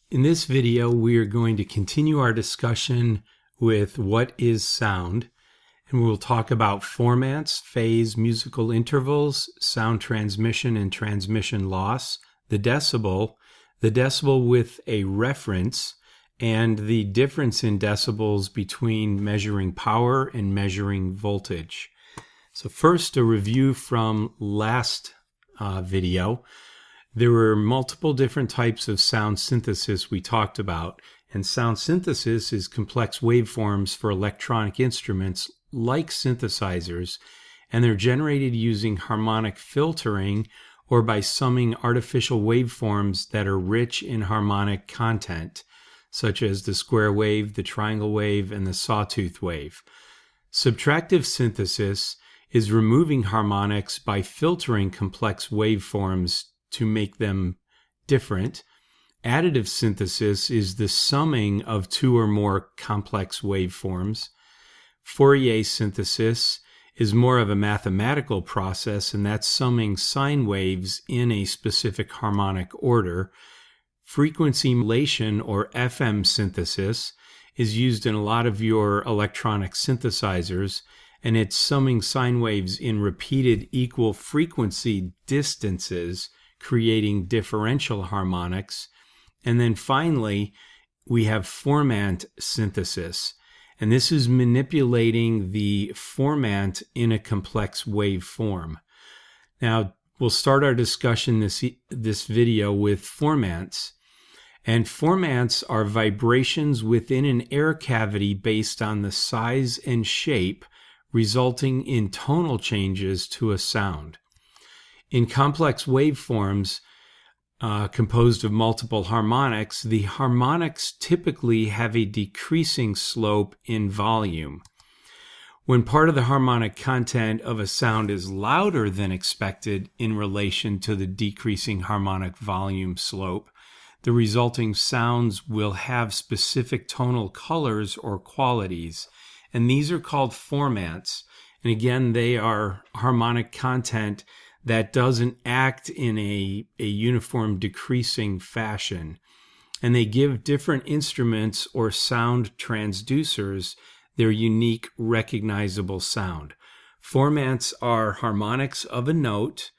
In this video, we are going to continue our discussion with what is sound, and we'll talk about formants, phase, musical intervals, sound transmission and transmission loss, the decibel with a reference, and the difference in decibels between measuring power and measuring voltage. So first, a review from last video. There were multiple different types of sound synthesis we talked about, and sound synthesis is complex waveforms for electronic instruments like synthesizers, and they're generated using harmonic filtering or by summing artificial waveforms that are rich in harmonic content, such as the square wave, the triangle wave, and the sawtooth wave. Subtractive synthesis is removing harmonics by filtering complex waveforms to make them different. Additive synthesis is the summing of two or more complex waveforms. Fourier synthesis is more of a mathematical process, and that's summing sine waves in a specific harmonic order. Frequency modulation, or FM synthesis, is used in a lot of your electronic synthesizers, and it's summing sine waves in repeated equal frequency distances, creating differential harmonics. And then finally, we have formant synthesis, and this is manipulating the formant in a complex waveform. Now, we'll start our discussion this video with formants. And formants are vibrations within an air cavity based on the size and shape, resulting in tonal changes to a sound. In complex waveforms composed of multiple harmonics, the harmonics typically have a decreasing slope in volume. When part of the harmonic content of a sound is louder than expected in relation to the decreasing harmonic volume slope, the resulting sounds will have specific tonal colors or qualities, and these are called formants. And again, they are harmonic content that doesn't act in a uniform decreasing fashion. And they give different instruments or sound transducers their unique recognizable sound. Formants are harmonics of a note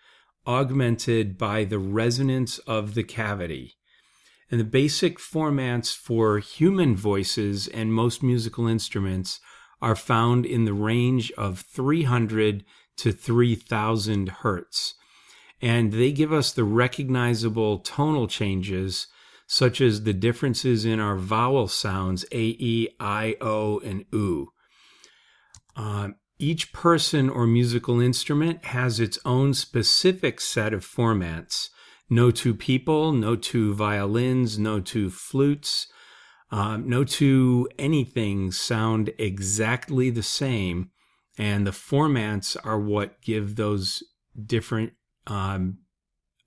augmented by the resonance of the cavity. And the basic formants for human voices and most musical instruments are found in the range of 300 to 3000 hertz. And they give us the recognizable tonal changes, such as the differences in our vowel sounds, A, E, I, O, and U. Each person or musical instrument has its own specific set of formants. No two people, no two violins, no two flutes, no two anything sound exactly the same. And the formants are what give those different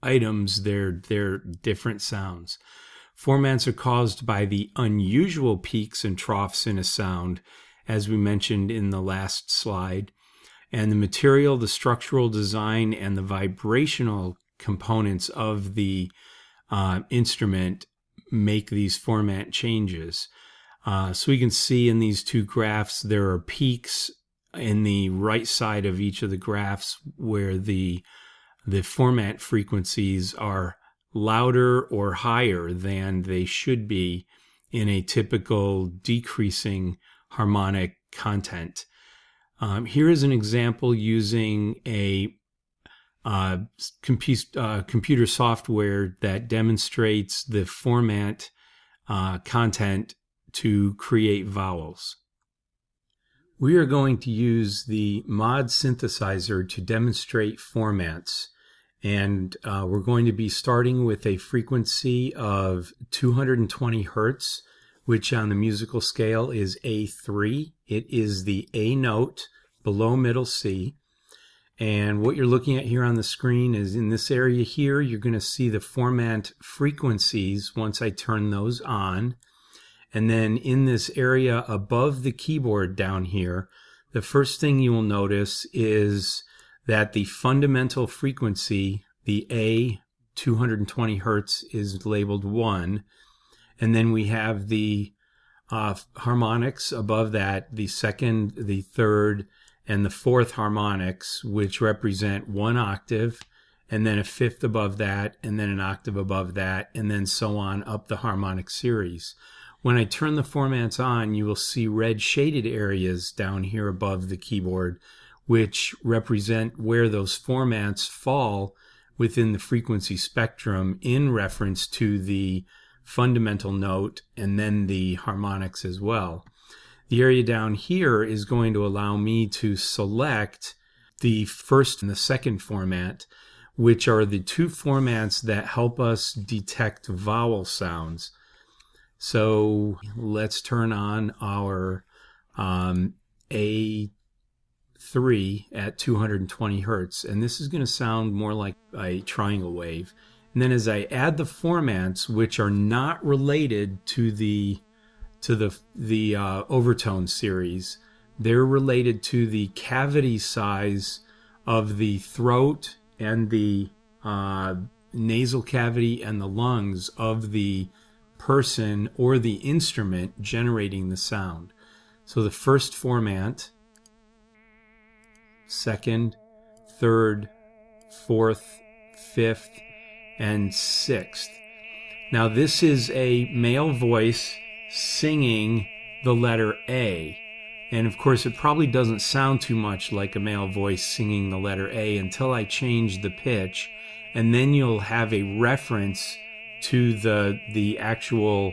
items their different sounds. Formants are caused by the unusual peaks and troughs in a sound, as we mentioned in the last slide. And the material, the structural design, and the vibrational components of the instrument make these formant changes. So we can see in these two graphs there are peaks in the right side of each of the graphs where the formant frequencies are louder or higher than they should be in a typical decreasing harmonic content. Here is an example using a computer software that demonstrates the formant content to create vowels. We are going to use the mod synthesizer to demonstrate formants, and we're going to be starting with a frequency of 220 hertz, which on the musical scale is A3. It is the A note below middle C. And what you're looking at here on the screen is in this area here, you're going to see the formant frequencies once I turn those on. And then in this area above the keyboard down here, the first thing you will notice is that the fundamental frequency, the A 220 hertz, is labeled 1. And then we have the harmonics above that, the second, the third, and the fourth harmonics, which represent one octave, and then a fifth above that, and then an octave above that, and then so on up the harmonic series. When I turn the Formants on, you will see red shaded areas down here above the keyboard, which represent where those Formants fall within the frequency spectrum in reference to the fundamental note and then the harmonics as well. The area down here is going to allow me to select the first and the second Formant, which are the two Formants that help us detect vowel sounds. So let's turn on our A3 at 220 hertz, and this is going to sound more like a triangle wave. And then as I add the Formants, which are not related to the overtone series, they're related to the cavity size of the throat and the nasal cavity and the lungs of the person or the instrument generating the sound. So the first Formant, second, third, fourth, fifth, and sixth. Now this is a male voice singing the letter A. And of course it probably doesn't sound too much like a male voice singing the letter A until I change the pitch, and then you'll have a reference to the actual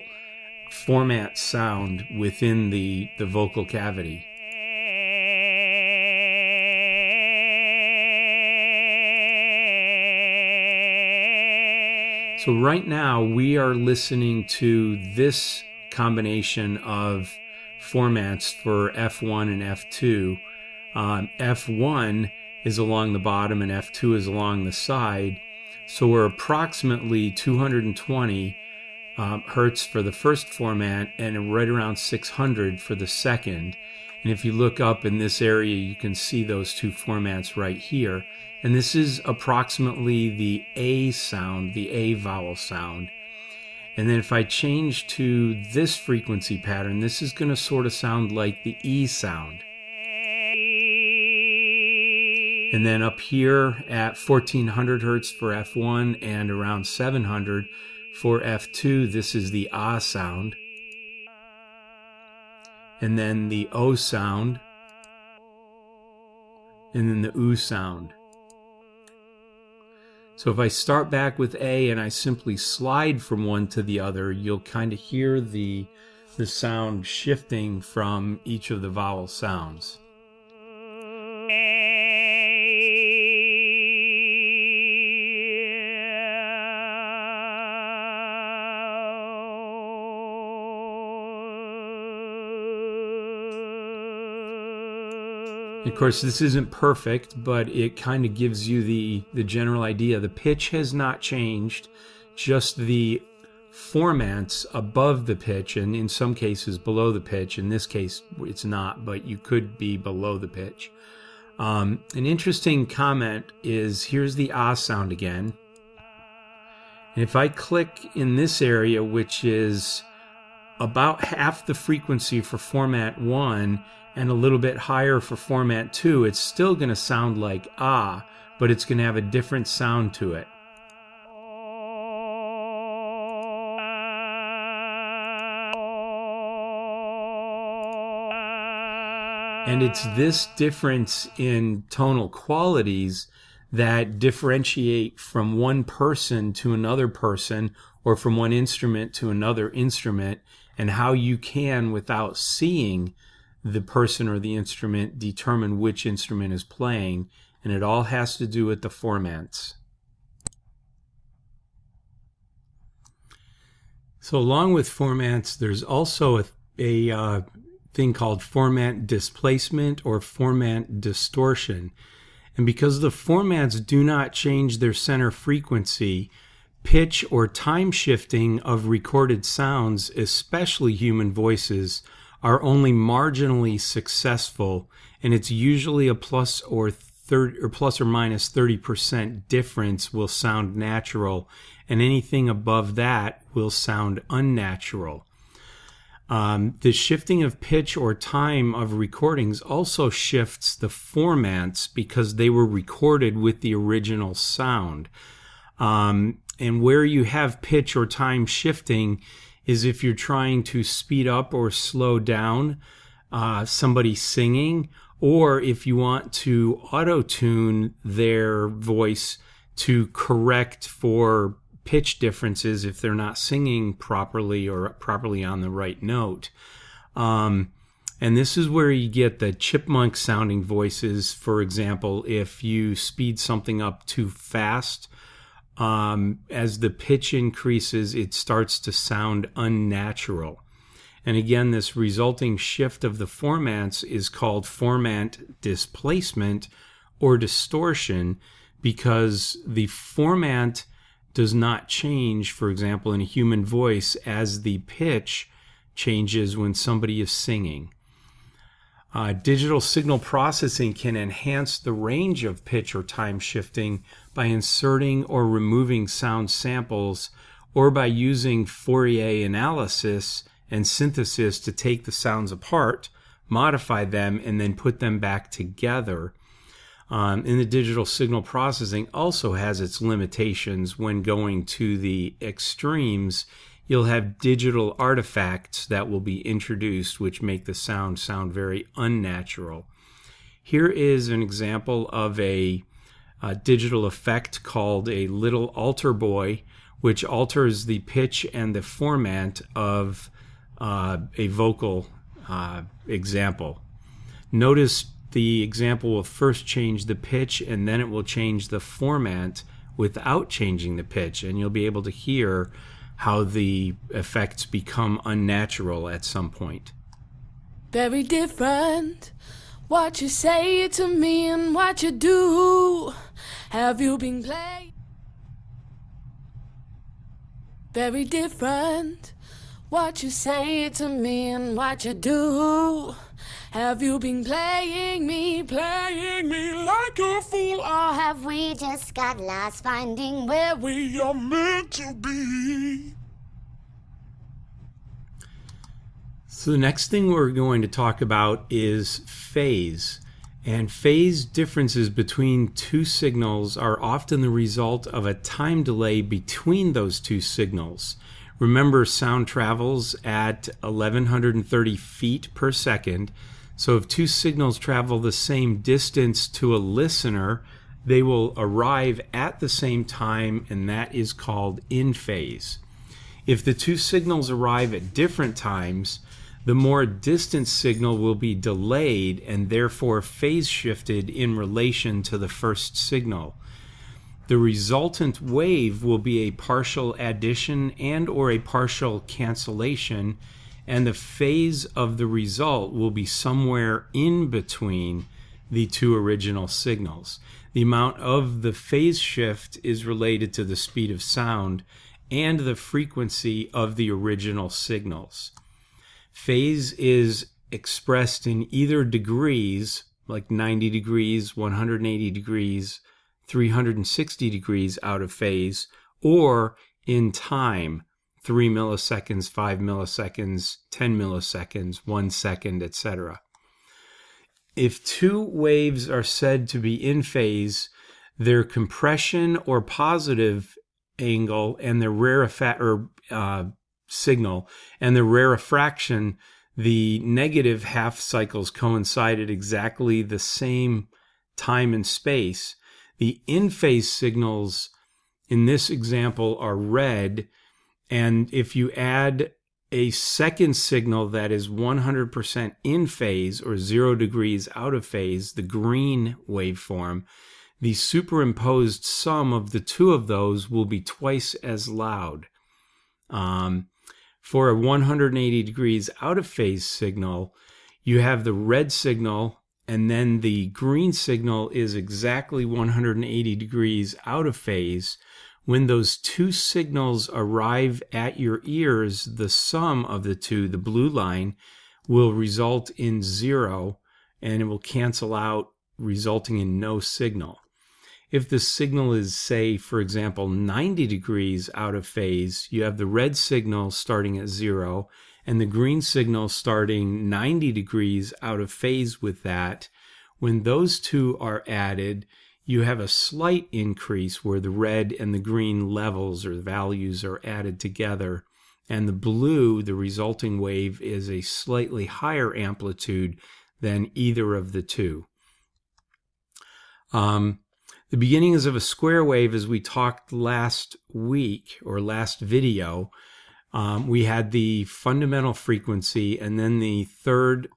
Formant sound within the vocal cavity. So right now we are listening to this combination of Formants for F1 and F2. F1 is along the bottom and F2 is along the side. So we're approximately 220 hertz for the first Formant and right around 600 for the second. And if you look up in this area, you can see those two Formants right here. And this is approximately the A sound, the A vowel sound. And then if I change to this frequency pattern, this is going to sort of sound like the E sound. And then up here at 1400 hertz for F1 and around 700 for F2, this is the Ah sound. And then the O sound. And then the U sound. So if I start back with A and I simply slide from one to the other, you'll kind of hear the sound shifting from each of the vowel sounds. Of course, this isn't perfect, but it kind of gives you the general idea. The pitch has not changed, just the Formants above the pitch, and in some cases below the pitch. In this case, it's not, but you could be below the pitch. An interesting comment is, here's the Ah sound again. And if I click in this area, which is about half the frequency for Formant 1, and a little bit higher for Formant 2, it's still going to sound like Ah, but it's going to have a different sound to it. And it's this difference in tonal qualities that differentiate from one person to another person, or from one instrument to another instrument, and how you can, without seeing the person or the instrument, determine which instrument is playing, and it all has to do with the Formants. So along with Formants, there's also a thing called Formant displacement or Formant distortion. And because the Formants do not change their center frequency, pitch or time shifting of recorded sounds, especially human voices, are only marginally successful, and it's usually a plus or minus 30% difference will sound natural, and anything above that will sound unnatural. The shifting of pitch or time of recordings also shifts the formants because they were recorded with the original sound. And where you have pitch or time shifting is if you're trying to speed up or slow down somebody singing, or if you want to auto-tune their voice to correct for pitch differences if they're not singing properly or properly on the right note. And this is where you get the chipmunk sounding voices. For example, if you speed something up too fast, as the pitch increases, it starts to sound unnatural. And again, this resulting shift of the formants is called formant displacement or distortion, because the formant does not change, for example, in a human voice as the pitch changes when somebody is singing. Digital signal processing can enhance the range of pitch or time shifting by inserting or removing sound samples, or by using Fourier analysis and synthesis to take the sounds apart, modify them, and then put them back together. And the digital signal processing also has its limitations. When going to the extremes, you'll have digital artifacts that will be introduced which make the sound very unnatural. Here is an example of a digital effect called a little altar boy, which alters the pitch and the formant of a vocal example. Notice the example will first change the pitch and then it will change the formant without changing the pitch, and you'll be able to hear how the effects become unnatural at some point. Very different what you say to me and what you do. Have you been playing? Very different what you say to me and what you do. Have you been playing me like a fool? Or have we just got lost finding where we are meant to be? So the next thing we're going to talk about is phase. And phase differences between two signals are often the result of a time delay between those two signals. Remember, sound travels at 1130 feet per second. So if two signals travel the same distance to a listener, they will arrive at the same time, and that is called in phase. If the two signals arrive at different times, the more distant signal will be delayed and therefore phase shifted in relation to the first signal. The resultant wave will be a partial addition and or a partial cancellation, and the phase of the result will be somewhere in between the two original signals. The amount of the phase shift is related to the speed of sound and the frequency of the original signals. Phase is expressed in either degrees, like 90 degrees, 180 degrees, 360 degrees out of phase, or in time, 3 milliseconds, 5 milliseconds, 10 milliseconds, 1 second, etc. If two waves are said to be in phase, their compression or positive angle and their signal and the rarefaction, the negative half cycles coincide at exactly the same time and space. The in-phase signals in this example are red, and if you add a second signal that is 100% in phase or 0 degrees out of phase, the green waveform, the superimposed sum of the two of those will be twice as loud. For a 180 degrees out of phase signal, you have the red signal, and then the green signal is exactly 180 degrees out of phase. When those two signals arrive at your ears, the sum of the two, the blue line, will result in 0, and it will cancel out, resulting in no signal. if the signal is, say, for example, 90 degrees out of phase, you have the red signal starting at 0 and the green signal starting 90 degrees out of phase with that. When those two are added, you have a slight increase where the red and the green levels or values are added together, and the blue, the resulting wave, is a slightly higher amplitude than either of the two. The beginnings of a square wave, as we talked last week or last video, we had the fundamental frequency and then the third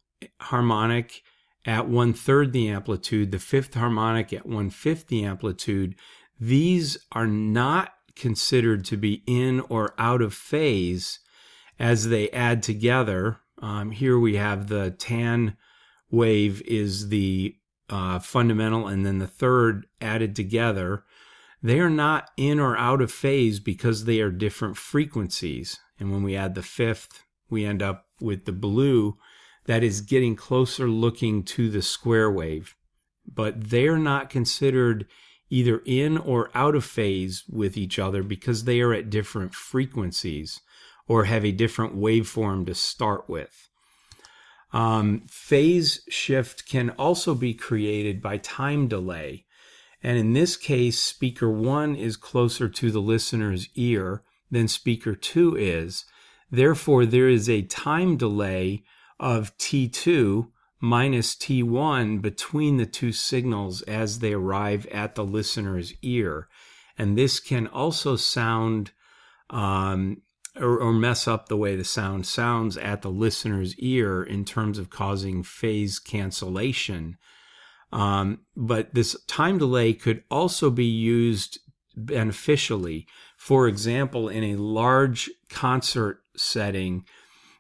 harmonic at 1/3 the amplitude, the fifth harmonic at 1/5 the amplitude. These are not considered to be in or out of phase as they add together. Here we have the tan wave is the fundamental, and then the third added together. They are not in or out of phase because they are different frequencies. And when we add the fifth, we end up with the blue that is getting closer looking to the square wave. But they're not considered either in or out of phase with each other because they are at different frequencies or have a different waveform to start with. Phase shift can also be created by time delay. And in this case, speaker 1 is closer to the listener's ear than speaker 2 is. Therefore, there is a time delay of T2 minus T1 between the two signals as they arrive at the listener's ear. And this can also sound or mess up the way the sound sounds at the listener's ear in terms of causing phase cancellation. But this time delay could also be used beneficially. For example, in a large concert setting,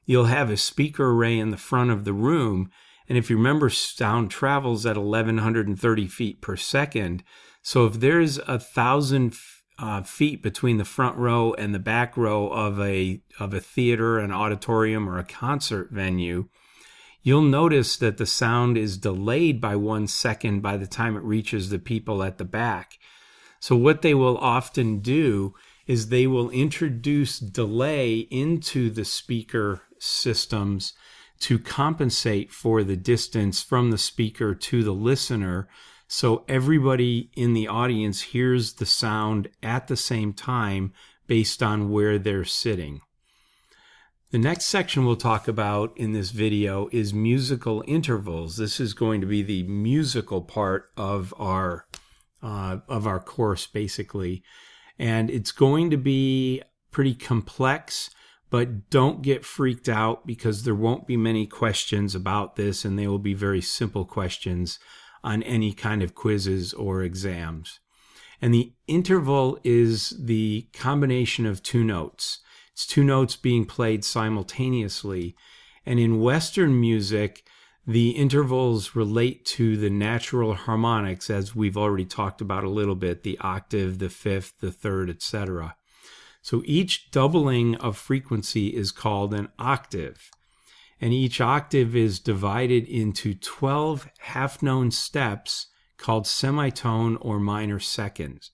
you'll have a speaker array in the front of the room. And if you remember, sound travels at 1,130 feet per second. So if there's 1,000 feet between the front row and the back row of a theater, an auditorium, or a concert venue, you'll notice that the sound is delayed by 1 second by the time it reaches the people at the back. So what they will often do is they will introduce delay into the speaker systems to compensate for the distance from the speaker to the listener, so everybody in the audience hears the sound at the same time based on where they're sitting. The next section we'll talk about in this video is musical intervals. This is going to be the musical part of our course, basically. And it's going to be pretty complex, but don't get freaked out because there won't be many questions about this, and they will be very simple questions on any kind of quizzes or exams. And the interval is the combination of two notes. It's two notes being played simultaneously. And in Western music, the intervals relate to the natural harmonics, as we've already talked about a little bit, the octave, the fifth, the third, etc. So each doubling of frequency is called an octave. And each octave is divided into 12 half-known steps called semitone or minor seconds.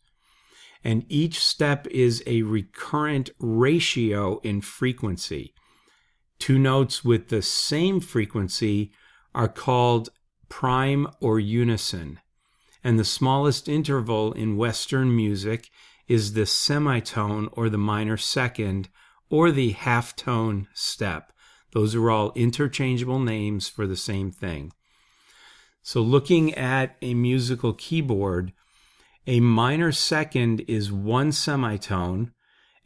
And each step is a recurrent ratio in frequency. Two notes with the same frequency are called prime or unison. And the smallest interval in Western music is the semitone or the minor second or the halftone step. Those are all interchangeable names for the same thing. So looking at a musical keyboard, a minor second is one semitone,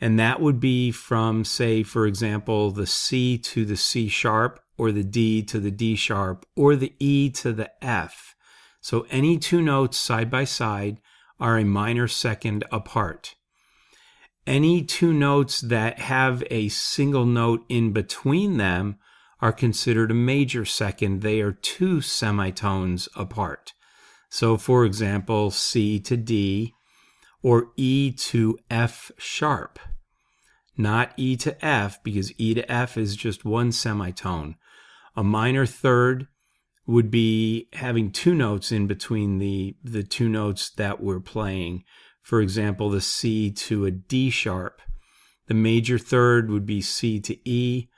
and that would be from, say, for example, the C to the C sharp, or the D to the D sharp, or the E to the F. So any two notes side by side are a minor second apart. Any two notes that have a single note in between them are considered a major second. They are two semitones apart. So, for example, C to D or E to F sharp. Not E to F, because E to F is just one semitone. A minor third, would be having two notes in between the two notes that we're playing. For example, the C to a D sharp. The major third would be C to E.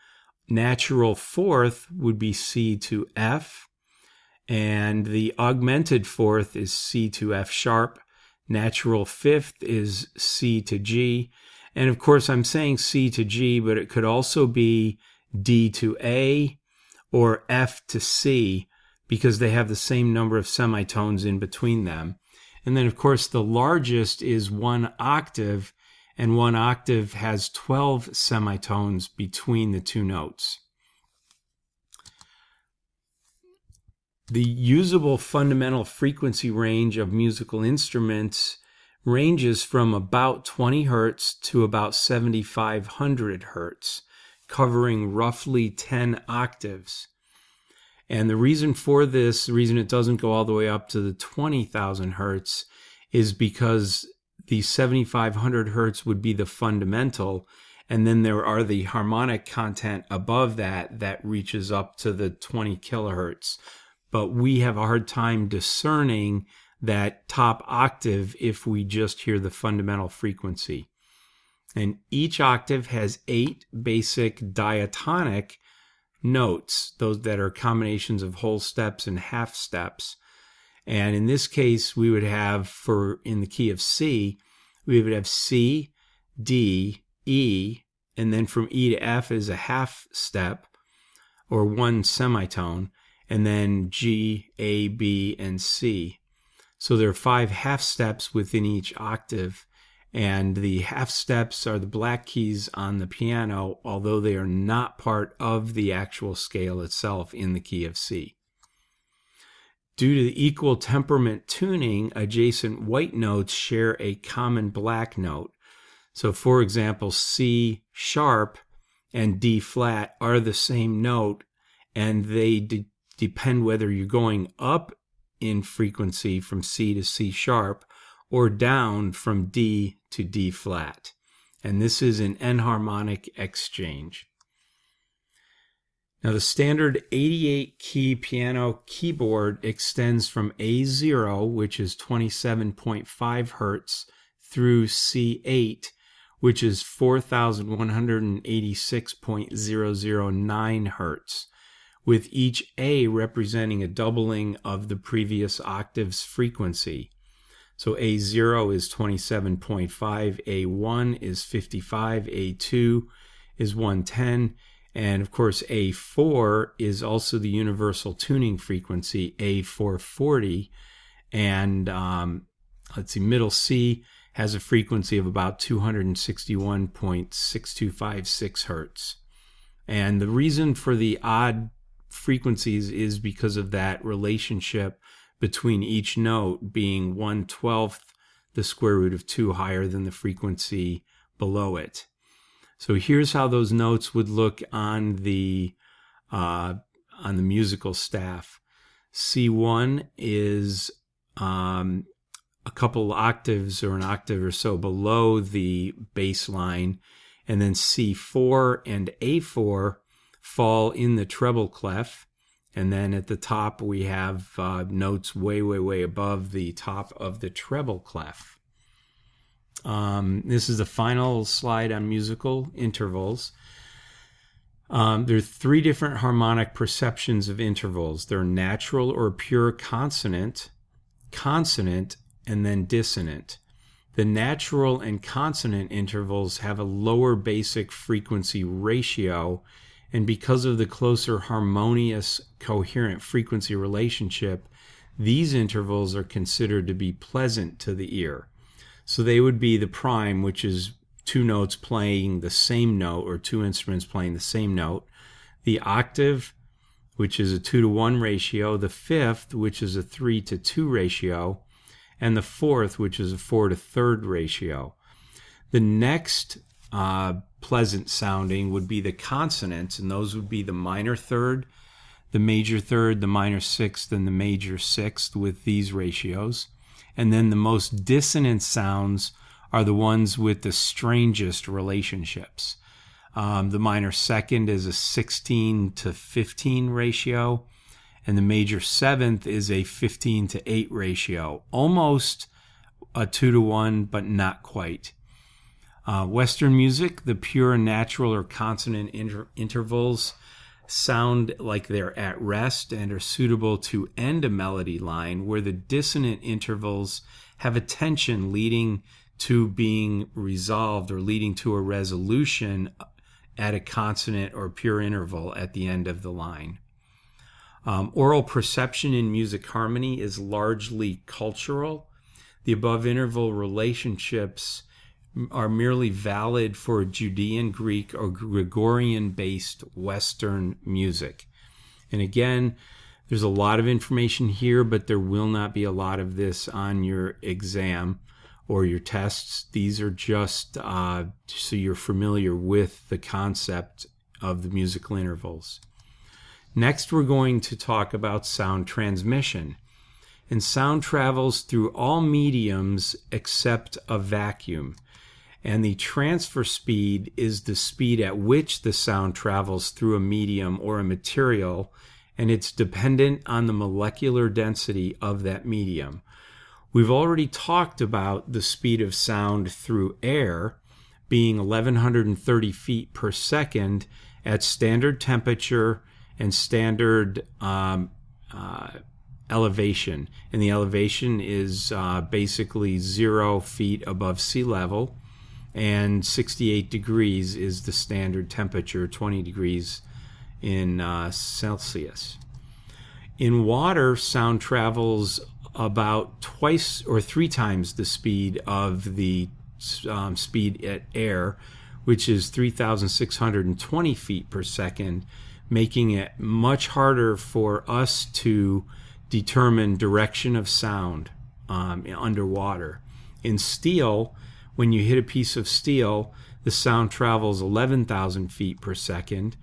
Natural fourth would be C to F. And the augmented fourth is C to F sharp. Natural fifth is C to G. And of course, I'm saying C to G, but it could also be D to A or F to C, because they have the same number of semitones in between them. And then, of course, the largest is 1 octave, and 1 octave has 12 semitones between the two notes. The usable fundamental frequency range of musical instruments ranges from about 20 hertz to about 7,500 hertz, covering roughly 10 octaves. And the reason for this, the reason it doesn't go all the way up to the 20,000 hertz, is because the 7,500 hertz would be the fundamental, and then there are the harmonic content above that reaches up to the 20 kilohertz. But we have a hard time discerning that top octave if we just hear the fundamental frequency. And each octave has 8 basic diatonic notes, those that are combinations of whole steps and half steps. And in this case, we would have, in the key of C, we would have C, D, E, and then from E to F is a half step or 1 semitone, and then G, A, B, and C. So there are 5 half steps within each octave, and the half steps are the black keys on the piano, although they are not part of the actual scale itself in the key of C. Due to the equal temperament tuning, adjacent white notes share a common black note. So for example, C sharp and D flat are the same note, and they depend whether you're going up in frequency from C to C sharp or down from D to D flat. And this is an enharmonic exchange. Now the standard 88 key piano keyboard extends from A0, which is 27.5 hertz, through C8, which is 4,186.009 hertz, with each A representing a doubling of the previous octave's frequency. So A0 is 27.5, A1 is 55, A2 is 110, and of course A4 is also the universal tuning frequency, A440, and middle C has a frequency of about 261.6256 hertz. And the reason for the odd frequencies is because of that relationship between each note being 1/12 the square root of 2 higher than the frequency below it. So here's how those notes would look on the musical staff. C1 is a couple octaves or an octave or so below the bass line, and then C4 and A4 fall in the treble clef, and then at the top we have notes way above the top of the treble clef. This is the final slide on musical intervals. There are 3 different harmonic perceptions of intervals. They're natural or pure consonant, consonant, and then dissonant. The natural and consonant intervals have a lower basic frequency ratio, and because of the closer harmonious coherent frequency relationship, these intervals are considered to be pleasant to the ear. So they would be the prime, which is 2 notes playing the same note, or 2 instruments playing the same note. The octave, which is a 2-to-1 ratio. The fifth, which is a 3-to-2 ratio. And the fourth, which is a 4-to-3 ratio. The next pleasant sounding would be the consonants, and those would be the minor third, the major third, the minor sixth, and the major sixth with these ratios. And then the most dissonant sounds are the ones with the strangest relationships. The minor second is a 16-to-15 ratio, and the major seventh is a 15:8 ratio, almost a 2-to-1, but not quite. Western music, the pure natural or consonant intervals sound like they're at rest and are suitable to end a melody line, where the dissonant intervals have a tension leading to being resolved or leading to a resolution at a consonant or pure interval at the end of the line. Oral perception in music harmony is largely cultural. The above interval relationships are merely valid for Judean, Greek, or Gregorian-based Western music. And again, there's a lot of information here, but there will not be a lot of this on your exam or your tests. These are just so you're familiar with the concept of the musical intervals. Next, we're going to talk about sound transmission. And sound travels through all mediums except a vacuum. And the transfer speed is the speed at which the sound travels through a medium or a material, and it's dependent on the molecular density of that medium. We've already talked about the speed of sound through air being 1,130 feet per second at standard temperature and standard elevation. And the elevation is basically 0 feet above sea level, and 68 degrees is the standard temperature, 20 degrees in Celsius. In water, sound travels about twice or 3 times the speed of the speed at air, which is 3,620 feet per second, making it much harder for us to determine direction of sound underwater. In steel, when you hit a piece of steel, the sound travels 11,000 feet per second,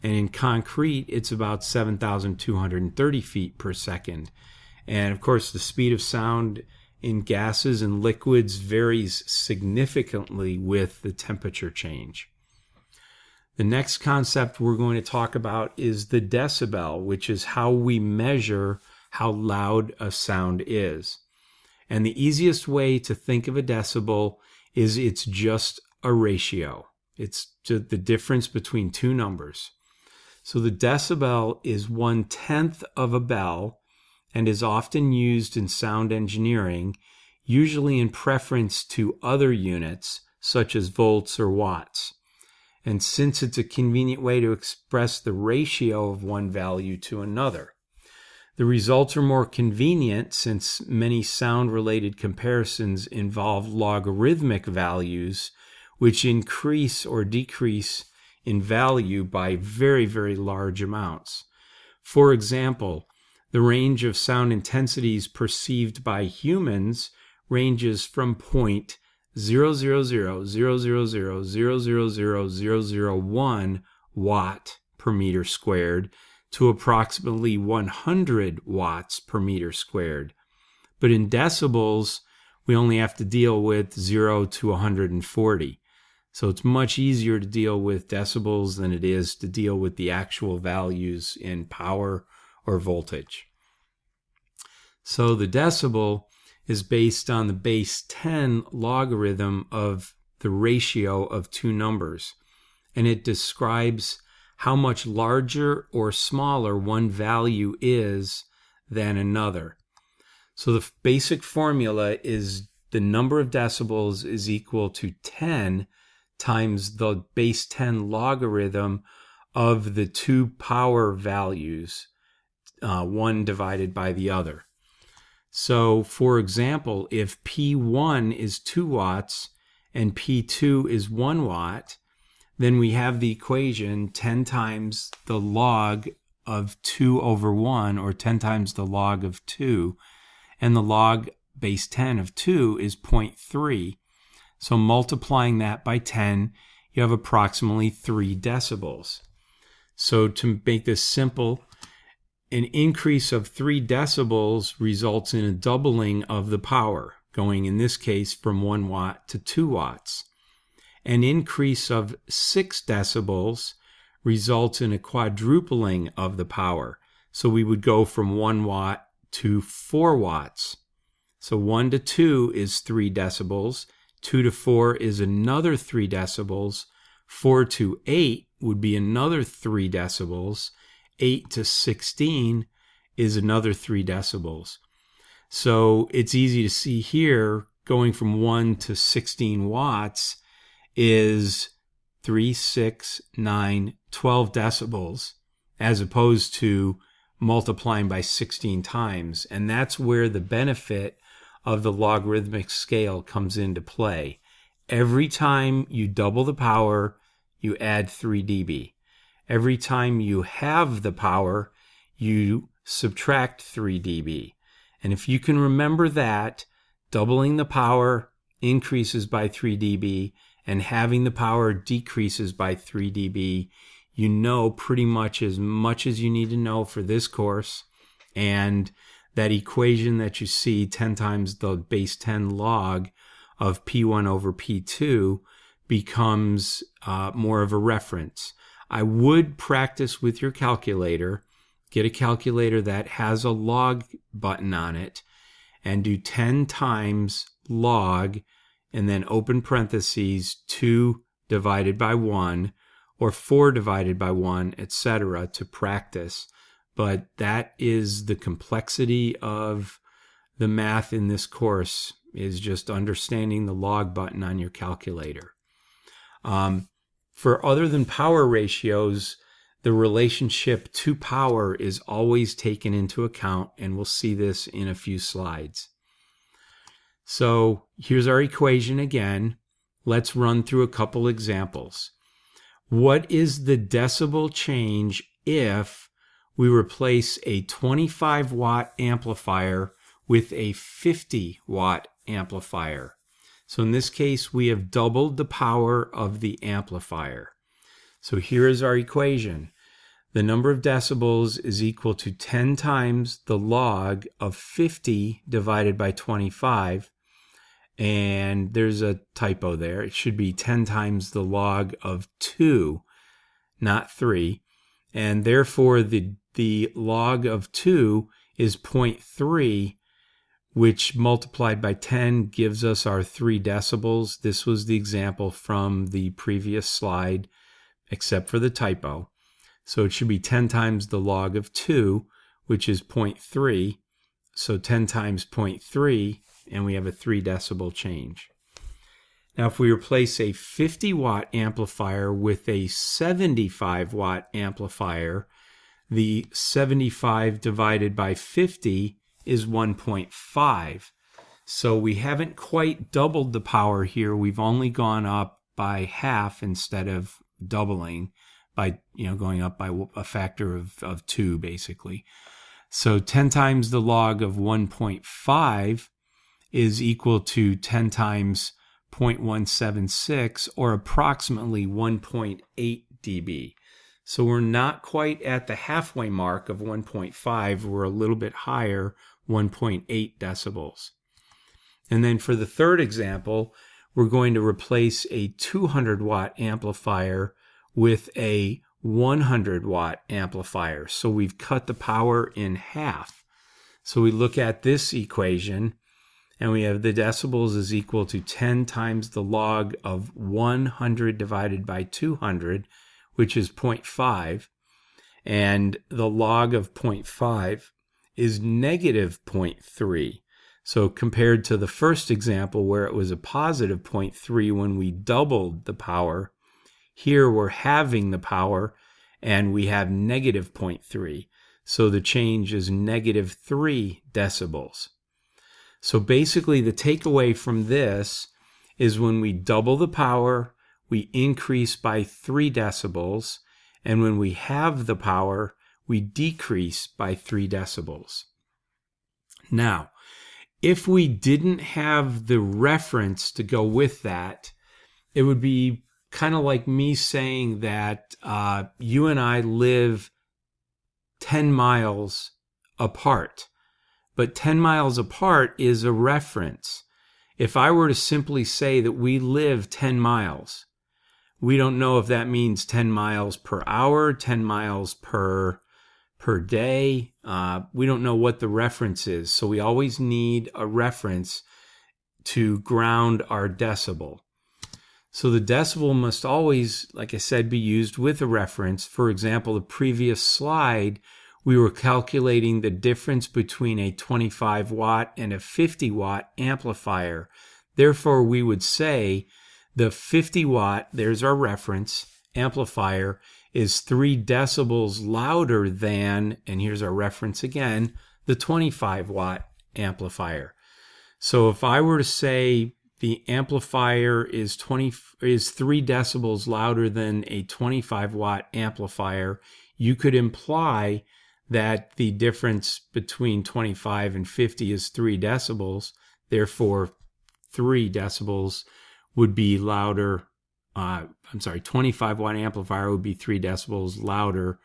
and in concrete, it's about 7,230 feet per second. And of course, the speed of sound in gases and liquids varies significantly with the temperature change. The next concept we're going to talk about is the decibel, which is how we measure how loud a sound is. And the easiest way to think of a decibel is it's just a ratio. It's just the difference between 2 numbers. So the decibel is 1/10 of a bell and is often used in sound engineering, usually in preference to other units such as volts or watts. And since it's a convenient way to express the ratio of one value to another. The results are more convenient since many sound-related comparisons involve logarithmic values, which increase or decrease in value by very, very large amounts. For example, the range of sound intensities perceived by humans ranges from 0.0000000000001 watt per meter squared to approximately 100 watts per meter squared. But in decibels, we only have to deal with 0 to 140. So it's much easier to deal with decibels than it is to deal with the actual values in power or voltage. So the decibel is based on the base 10 logarithm of the ratio of 2 numbers, and it describes how much larger or smaller one value is than another. So the basic formula is the number of decibels is equal to 10 times the base 10 logarithm of the 2 power values, one divided by the other. So, for example, if P1 is 2 watts and P2 is 1 watt, then we have the equation 10 times the log of 2 over 1, or 10 times the log of 2, and the log base 10 of 2 is 0.3. So multiplying that by 10, you have approximately 3 decibels. So to make this simple, an increase of 3 decibels results in a doubling of the power, going in this case from 1 watt to 2 watts. An increase of 6 decibels results in a quadrupling of the power. So we would go from 1 watt to 4 watts. So 1 to 2 is 3 decibels. 2 to 4 is another 3 decibels. 4 to 8 would be another 3 decibels. 8 to 16 is another 3 decibels. So it's easy to see here, going from 1 to 16 watts is 3, 6, 9, 12 decibels, as opposed to multiplying by 16 times. And that's where the benefit of the logarithmic scale comes into play. Every time you double the power, you add 3 dB. Every time you have the power, you subtract 3 dB. And if you can remember that, doubling the power increases by 3 dB and having the power decreases by 3 dB, you know pretty much as you need to know for this course. And that equation that you see, 10 times the base 10 log of P1 over P2, becomes more of a reference. I would practice with your calculator. Get a calculator that has a log button on it and do 10 times log and then open parentheses 2 divided by 1 or 4 divided by 1, etc. to practice. But that is the complexity of the math in this course, is just understanding the log button on your calculator. For other than power ratios, the relationship to power is always taken into account, and we'll see this in a few slides. So here's our equation again. Let's run through a couple examples. What is the decibel change if we replace a 25 watt amplifier with a 50 watt amplifier? So in this case, we have doubled the power of the amplifier. So here is our equation. The number of decibels is equal to 10 times the log of 50 divided by 25. And there's a typo there. It should be 10 times the log of 2, not 3. And therefore, the log of 2 is 0.3, which multiplied by 10 gives us our 3 decibels. This was the example from the previous slide, except for the typo. So it should be 10 times the log of 2, which is 0.3. So 10 times 0.3, and we have a 3 decibel change. Now, if we replace a 50 watt amplifier with a 75 watt amplifier, the 75 divided by 50 is 1.5. So we haven't quite doubled the power here. We've only gone up by half instead of doubling, by going up by a factor of 2, basically. So 10 times the log of 1.5 is equal to 10 times 0.176, or approximately 1.8 dB. So we're not quite at the halfway mark of 1.5. We're a little bit higher, 1.8 decibels. And then for the third example, we're going to replace a 200 watt amplifier with a 100 watt amplifier. So we've cut the power in half. So we look at this equation, and we have the decibels is equal to 10 times the log of 100 divided by 200, which is 0.5. And the log of 0.5 is negative 0.3. So compared to the first example where it was a positive 0.3 when we doubled the power, here we're halving the power and we have negative 0.3. So the change is negative 3 decibels. So basically the takeaway from this is when we double the power, we increase by 3 decibels. And when we have the power, we decrease by 3 decibels. Now, if we didn't have the reference to go with that, it would be kind of like me saying that you and I live 10 miles apart. But 10 miles apart is a reference. If I were to simply say that we live 10 miles, we don't know if that means 10 miles per hour, 10 miles per per day. We don't know what the reference is, so we always need a reference to ground our decibel. So the decibel must always, like I said, be used with a reference. For example, the previous slide, we were calculating the difference between a 25 watt and a 50 watt amplifier. Therefore, we would say the 50 watt, there's our reference, amplifier is 3 decibels louder than, and here's our reference again, the 25 watt amplifier. So if I were to say the amplifier is 3 decibels louder than a 25 watt amplifier, you could imply that the difference between 25 and 50 is 3 decibels. Therefore, 3 decibels would be louder. 25 watt amplifier would be 3 decibels louder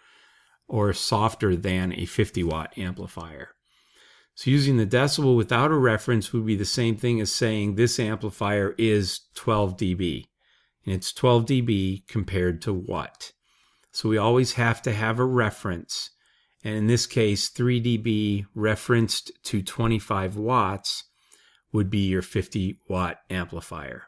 or softer than a 50 watt amplifier. So using the decibel without a reference would be the same thing as saying this amplifier is 12 dB. And it's 12 dB compared to what? So we always have to have a reference. And in this case, 3 dB referenced to 25 watts would be your 50 watt amplifier.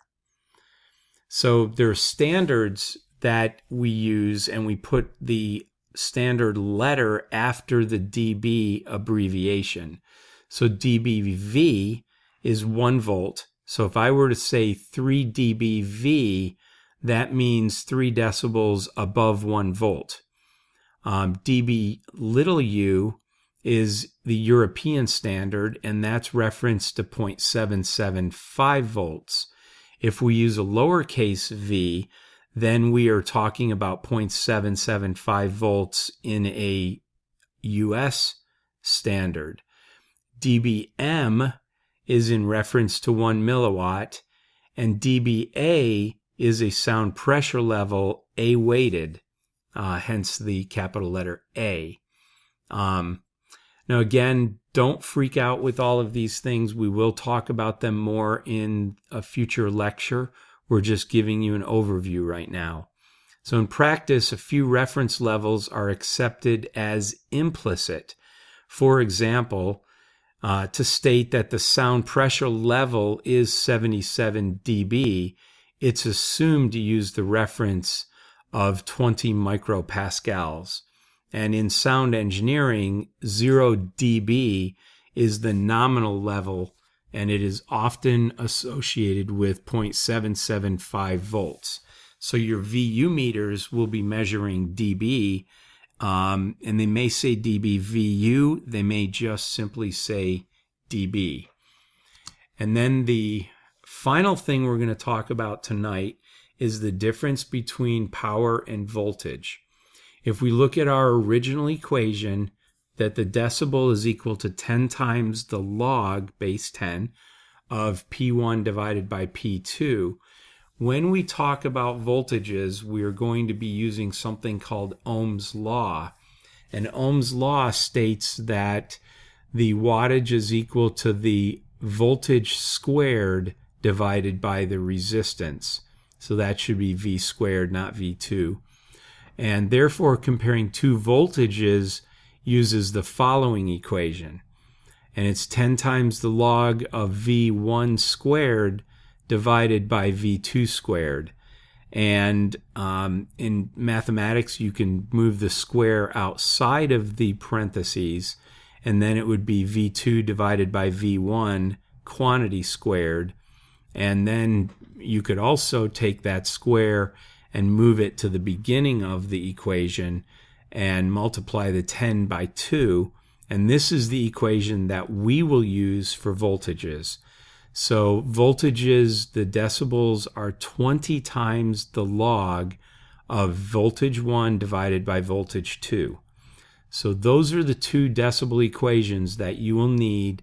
So there are standards that we use, and we put the standard letter after the dB abbreviation. So dBV is 1 volt. So if I were to say 3 dBV, that means 3 decibels above 1 volt. dB little u is the European standard, and that's referenced to 0.775 volts. If we use a lowercase v, then we are talking about 0.775 volts in a US standard. dBm is in reference to 1 milliwatt, and dBA is a sound pressure level A weighted, hence the capital letter A. Now again, don't freak out with all of these things. We will talk about them more in a future lecture. We're just giving you an overview right now. So in practice, a few reference levels are accepted as implicit. For example, to state that the sound pressure level is 77 dB, it's assumed to use the reference of 20 micropascals. And in sound engineering, 0 dB is the nominal level, and it is often associated with 0.775 volts. So your VU meters will be measuring dB, and they may say dB VU, they may just simply say dB. And then the final thing we're going to talk about tonight is the difference between power and voltage. If we look at our original equation, that the decibel is equal to 10 times the log, base 10, of P1 divided by P2, when we talk about voltages, we are going to be using something called Ohm's law. And Ohm's law states that the wattage is equal to the voltage squared divided by the resistance. So that should be V squared, not V2. And therefore, comparing two voltages uses the following equation. And it's 10 times the log of V1 squared divided by V2 squared. And in mathematics, you can move the square outside of the parentheses, and then it would be V2 divided by V1 quantity squared. And then you could also take that square and move it to the beginning of the equation and multiply the 10 by 2. And this is the equation that we will use for voltages. So voltages, the decibels are 20 times the log of voltage 1 divided by voltage 2. So those are the two decibel equations that you will need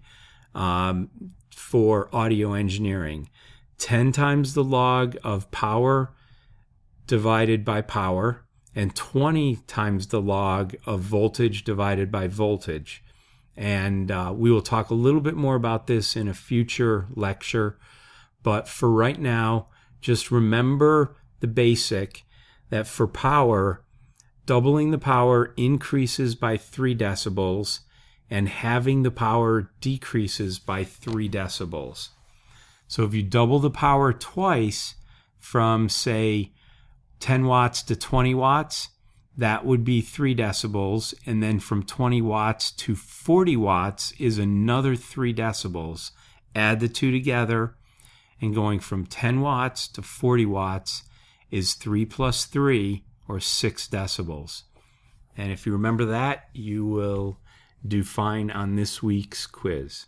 for audio engineering. 10 times the log of power divided by power, and 20 times the log of voltage divided by voltage. And we will talk a little bit more about this in a future lecture. But for right now, just remember the basic that for power, doubling the power increases by 3 decibels, and having the power decreases by 3 decibels. So if you double the power twice from, say, 10 watts to 20 watts, that would be 3 decibels. And then from 20 watts to 40 watts is another 3 decibels. Add the two together, and going from 10 watts to 40 watts is 3 plus 3, or 6 decibels. And if you remember that, you will do fine on this week's quiz.